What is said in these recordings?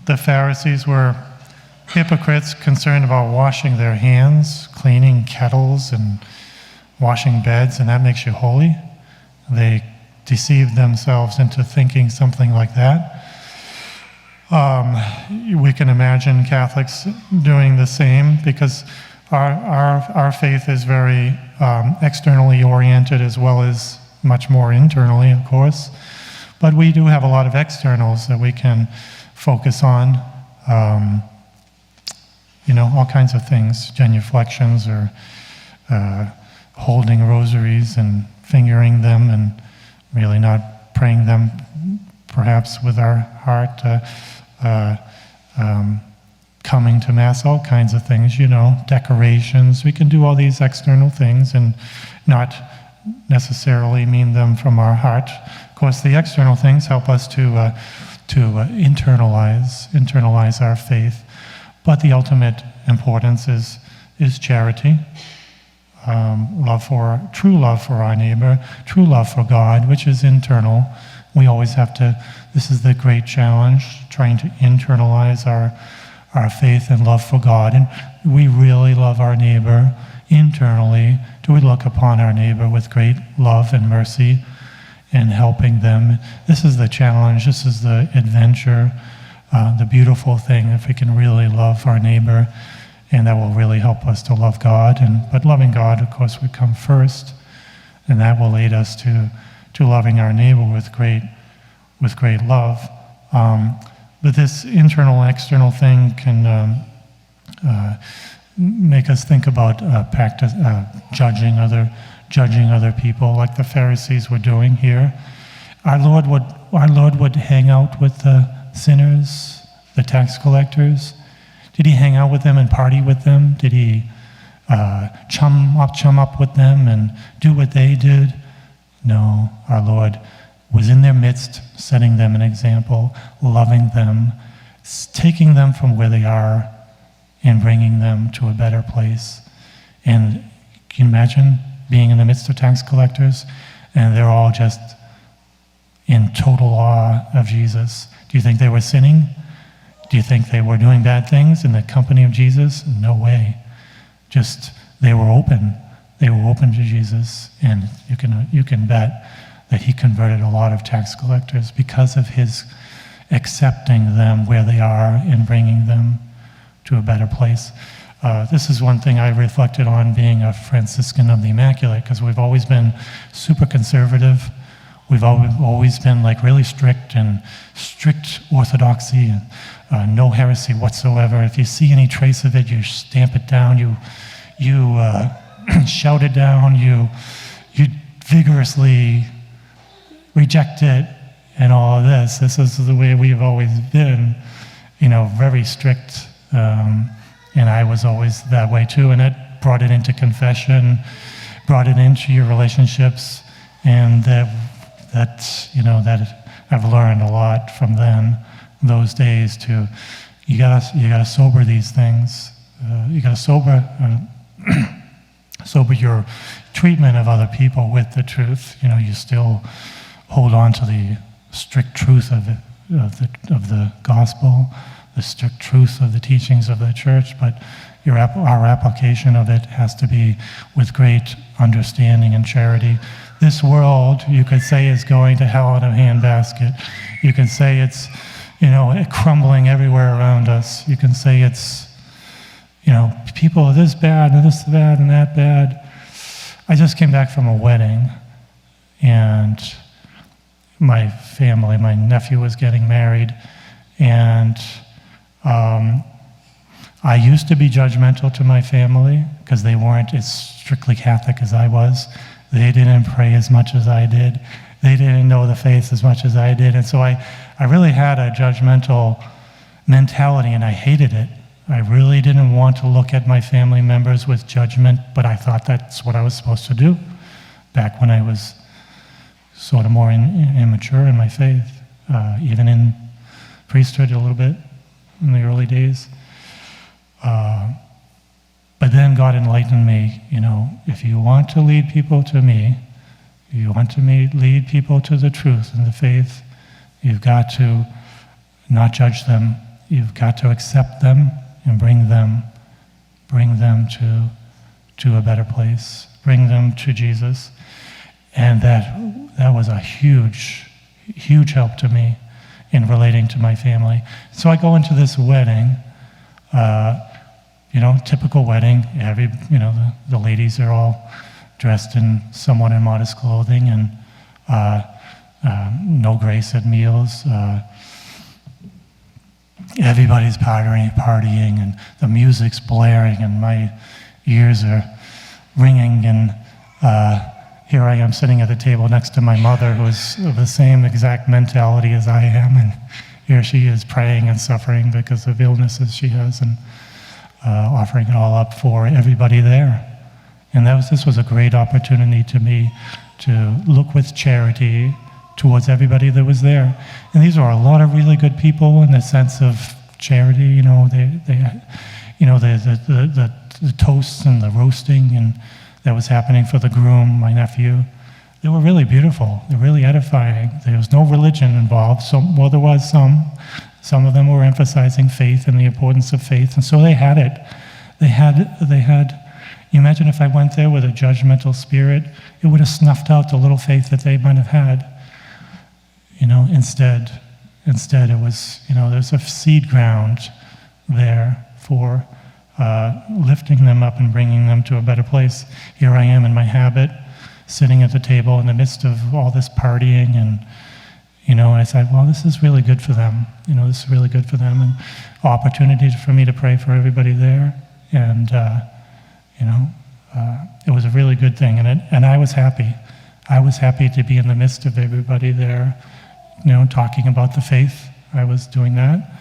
the Pharisees were hypocrites concerned about washing their hands, cleaning kettles, and washing beds, and that makes you holy. They deceived themselves into thinking something like that. We can imagine Catholics doing the same, because our faith is very externally oriented as well as much more internally, of course. But we do have a lot of externals that we can focus on. All kinds of things, genuflections or holding rosaries and fingering them and really not praying them perhaps with our heart, coming to Mass, all kinds of things, decorations. We can do all these external things and not necessarily mean them from our heart. Of course, the external things help us to internalize our faith. But the ultimate importance is charity, true love for our neighbor, true love for God, which is internal. We always have to, this is the great challenge, trying to internalize our faith and love for God. And we really love our neighbor internally. Do we look upon our neighbor with great love and mercy and helping them? This is the challenge, this is the adventure, the beautiful thing, if we can really love our neighbor, and that will really help us to love God. But loving God, of course, would come first, and that will lead us to loving our neighbor with great love. But this internal, external thing can make us think about judging other people, like the Pharisees were doing here. Our Lord would hang out with the sinners, the tax collectors. Did he hang out with them and party with them? Did he chum up with them and do what they did? No, our Lord was in their midst, setting them an example, loving them, taking them from where they are and bringing them to a better place. And can you imagine being in the midst of tax collectors and they're all just in total awe of Jesus? Do you think they were sinning? Do you think they were doing bad things in the company of Jesus? No way. Just they were open. They were open to Jesus, and you can bet that he converted a lot of tax collectors because of his accepting them where they are and bringing them to a better place. This is one thing I reflected on being a Franciscan of the Immaculate, because we've always been super conservative. We've always been like really strict orthodoxy and no heresy whatsoever. If you see any trace of it, you stamp it down, you shout it down, you vigorously reject it, and all of this. This is the way we've always been, very strict. And I was always that way too, and it brought it into confession, brought it into your relationships, and that I've learned a lot from those days to, you gotta sober these things. You gotta sober your treatment of other people with the truth. You still hold on to the strict truth of the gospel, the strict truth of the teachings of the church, but our application of it has to be with great understanding and charity. This world, you could say, is going to hell in a handbasket. You can say it's, crumbling everywhere around us. You can say it's, people are this bad and this bad and that bad. I just came back from a wedding, and my nephew was getting married, and I used to be judgmental to my family because they weren't as strictly Catholic as I was. They didn't pray as much as I did. They didn't know the faith as much as I did. And so I really had a judgmental mentality, and I hated it. I really didn't want to look at my family members with judgment, but I thought that's what I was supposed to do back when I was sort of more immature in my faith, even in priesthood a little bit in the early days. But then God enlightened me, if you want to lead people to me, if you want to lead people to the truth and the faith, you've got to not judge them. you've got to accept them and bring them to a better place, bring them to Jesus. And that was a huge help to me in relating to my family. So I go into this wedding, typical wedding. The ladies are all dressed in somewhat immodest clothing, and no grace at meals. Everybody's partying, and the music's blaring, and my ears are ringing, and here I am sitting at the table next to my mother, who's of the same exact mentality as I am, and here she is praying and suffering because of illnesses she has, and offering it all up for everybody there. And this was a great opportunity to me to look with charity towards everybody that was there. And these are a lot of really good people in the sense of charity. The toasts and the roasting and that was happening for the groom, my nephew. They were really beautiful. They're really edifying. There was no religion involved. There was some. Some of them were emphasizing faith and the importance of faith, and so they had it. They had. You imagine if I went there with a judgmental spirit, it would have snuffed out the little faith that they might have had. Instead it was, there's a seed ground there for lifting them up and bringing them to a better place. Here I am in my habit, sitting at the table in the midst of all this partying, and I said, well, this is really good for them. This is really good for them, and opportunity for me to pray for everybody there, and it was a really good thing, and I was happy. I was happy to be in the midst of everybody there, talking about the faith. I was doing that,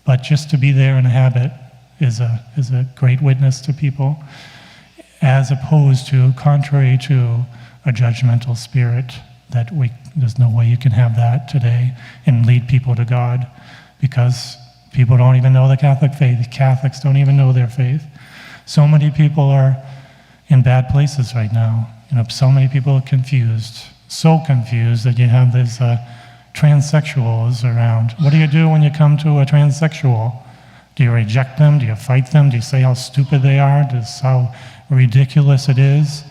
but just to be there in a habit is a great witness to people, as opposed to, contrary to a judgmental spirit, there's no way you can have that today and lead people to God, because people don't even know the Catholic faith. The Catholics don't even know their faith. So many people are in bad places right now. So many people are confused, so confused that you have these transsexuals around. What do you do when you come to a transsexual? Do you reject them? Do you fight them? Do you say how stupid they are? Just how ridiculous it is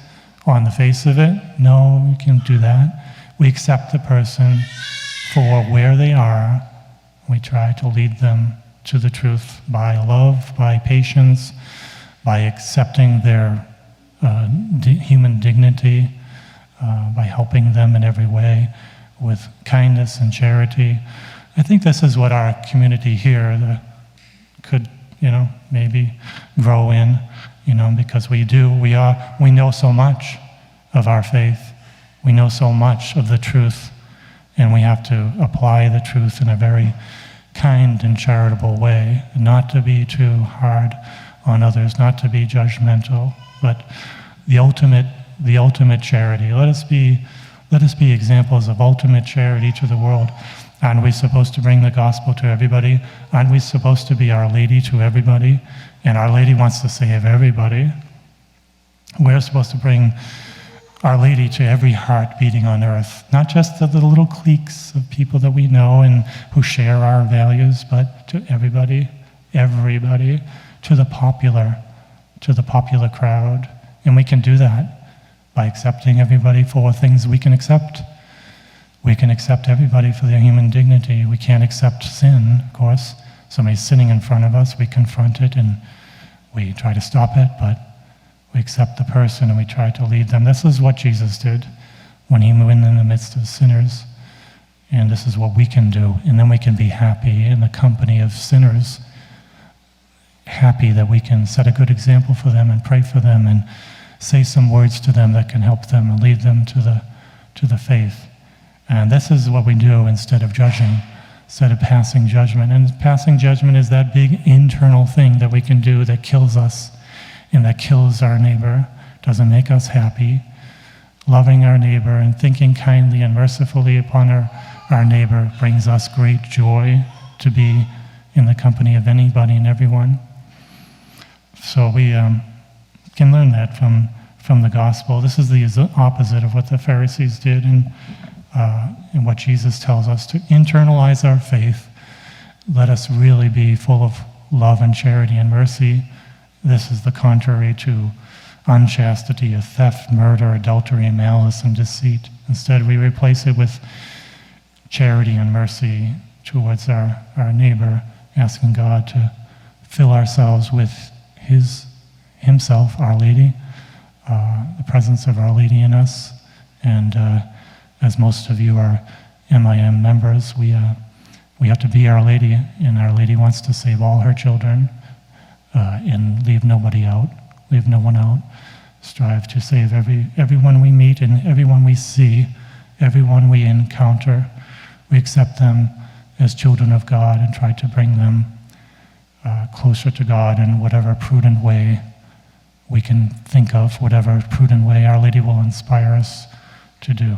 on the face of it? No, we can't do that. We accept the person for where they are. We try to lead them to the truth by love, by patience, by accepting their human dignity, by helping them in every way with kindness and charity. I think this is what our community here could, maybe grow in, because we know so much of our faith. We know so much of the truth, and we have to apply the truth in a very kind and charitable way, not to be too hard on others, not to be judgmental, but the ultimate charity. Let us be examples of ultimate charity to the world. Aren't we supposed to bring the gospel to everybody? Aren't we supposed to be Our Lady to everybody? And Our Lady wants to save everybody. We're supposed to bring Our Lady to every heart beating on earth, not just the little cliques of people that we know and who share our values, but to everybody, to the popular crowd. And we can do that by accepting everybody for things we can accept. We can accept everybody for their human dignity. We can't accept sin, of course. Somebody's sinning in front of us, we confront it and we try to stop it, but we accept the person and we try to lead them. This is what Jesus did when he went in the midst of sinners. And this is what we can do. And then we can be happy in the company of sinners, happy that we can set a good example for them and pray for them and say some words to them that can help them and lead them to the faith. And this is what we do instead of judging, instead of passing judgment. And passing judgment is that big internal thing that we can do that kills us and that kills our neighbor, doesn't make us happy. Loving our neighbor and thinking kindly and mercifully upon our neighbor brings us great joy to be in the company of anybody and everyone. So we can learn that from the gospel. This is the opposite of what the Pharisees did and what Jesus tells us, to internalize our faith, let us really be full of love and charity and mercy. This is the contrary to unchastity, of theft, murder, adultery, malice, and deceit. Instead, we replace it with charity and mercy towards our neighbor, asking God to fill ourselves with Himself, Our Lady, the presence of Our Lady in us. And as most of you are MIM members, we have to be Our Lady, and Our Lady wants to save all her children and leave nobody out, leave no one out. Strive to save everyone we meet and everyone we see, everyone we encounter. We accept them as children of God and try to bring them closer to God in whatever prudent way we can think of, whatever prudent way Our Lady will inspire us to do.